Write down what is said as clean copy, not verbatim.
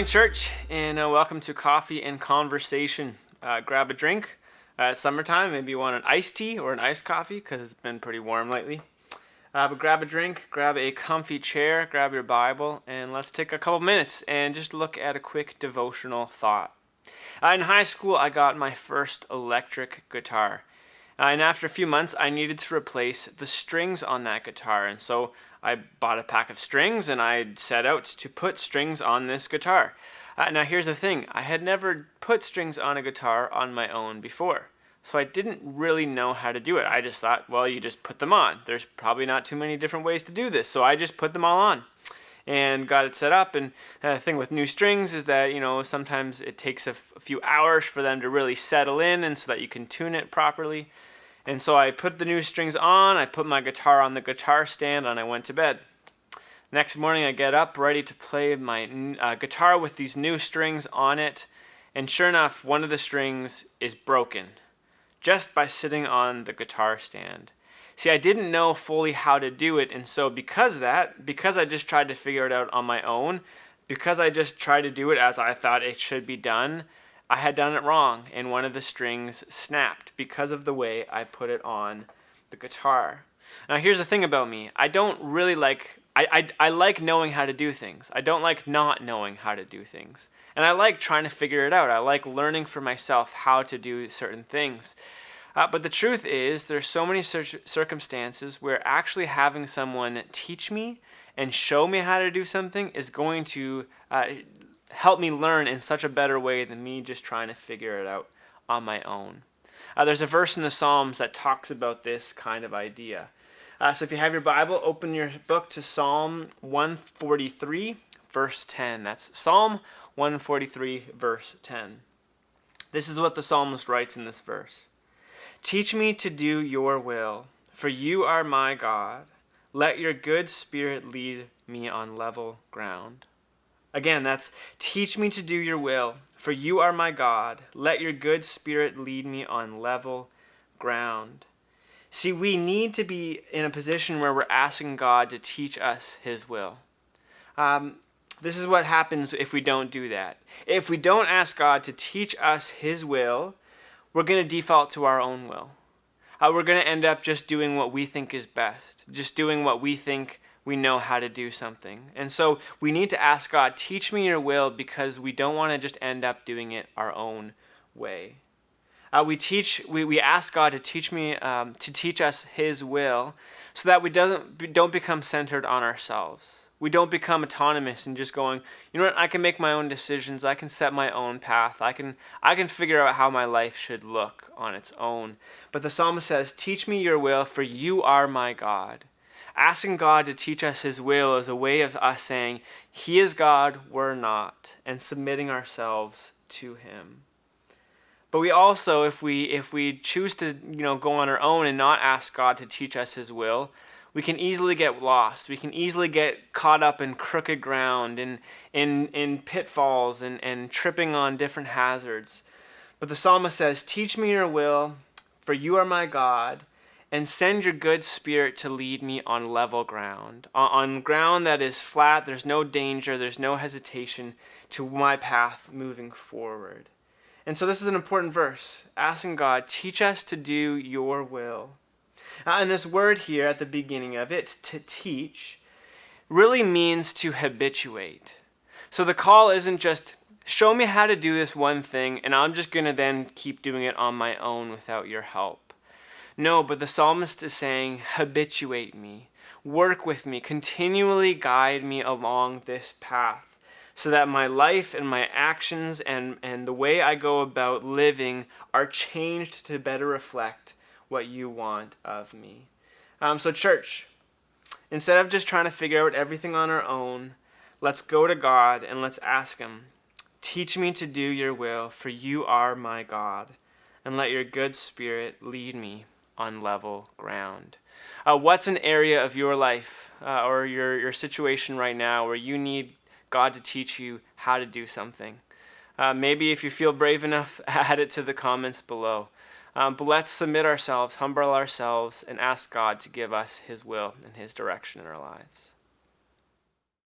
Morning, church, and welcome to Coffee and Conversation. Grab a drink. It's summertime. Maybe you want an iced tea or an iced coffee because it's been pretty warm lately. But grab a drink, grab a comfy chair, grab your Bible, and let's take a couple minutes and just look at a quick devotional thought. In high school, I got my first electric guitar. And after a few months, I needed to replace the strings on that guitar. And so I bought a pack of strings and I set out to put strings on this guitar. Now here's the thing, I had never put strings on a guitar on my own before. So I didn't really know how to do it. I just thought, well, you just put them on. There's probably not too many different ways to do this. So I just put them all on and got it set up. And the thing with new strings is that, sometimes it takes a few hours for them to really settle in and so that you can tune it properly. And so I put the new strings on, I put my guitar on the guitar stand, and I went to bed. Next morning I get up ready to play my guitar with these new strings on it, and sure enough, one of the strings is broken, just by sitting on the guitar stand. See, I didn't know fully how to do it, and so because I just tried to figure it out on my own, because I just tried to do it as I thought it should be done, I had done it wrong, and one of the strings snapped because of the way I put it on the guitar. Now here's the thing about me, I don't really I like knowing how to do things. I don't like not knowing how to do things. And I like trying to figure it out. I like learning for myself how to do certain things. But the truth is, there's so many circumstances where actually having someone teach me and show me how to do something is going to help me learn in such a better way than me just trying to figure it out on my own. There's a verse in the Psalms that talks about this kind of idea. So if you have your Bible, open your book to Psalm 143, verse 10. That's Psalm 143, verse 10. This is what the psalmist writes in this verse. Teach me to do your will, for you are my God. Let your good spirit lead me on level ground. Again, that's teach me to do your will, for you are my God. Let your good spirit lead me on level ground. See, we need to be in a position where we're asking God to teach us his will. This is what happens if we don't do that. If we don't ask God to teach us his will, we're going to default to our own will. We're going to end up just doing what we think is best, just doing what we think we know how to do something. And so we need to ask God, teach me your will, because we don't want to just end up doing it our own way. We ask God to teach us his will so that we don't become centered on ourselves. We don't become autonomous and just going, you know what, I can make my own decisions, I can set my own path, I can figure out how my life should look on its own. But the psalmist says, teach me your will, for you are my God. Asking God to teach us his will is a way of us saying, he is God, we're not, and submitting ourselves to him. But we also, if we choose to go on our own and not ask God to teach us his will, we can easily get lost. We can easily get caught up in crooked ground, in pitfalls, and tripping on different hazards. But the psalmist says, teach me your will, for you are my God, and send your good spirit to lead me on level ground, on ground that is flat, there's no danger, there's no hesitation to my path moving forward. And so this is an important verse, asking God, teach us to do your will. And this word here at the beginning of it, to teach, really means to habituate. So the call isn't just, show me how to do this one thing, and I'm just going to then keep doing it on my own without your help. No, but the psalmist is saying, habituate me, work with me, continually guide me along this path, so that my life and my actions and the way I go about living are changed to better reflect what you want of me. So church, instead of just trying to figure out everything on our own, let's go to God and let's ask him, teach me to do your will, for you are my God, and let your good spirit lead me on level ground. What's an area of your life or your situation right now where you need God to teach you how to do something? Maybe if you feel brave enough, add it to the comments below. But let's submit ourselves, humble ourselves, and ask God to give us his will and his direction in our lives.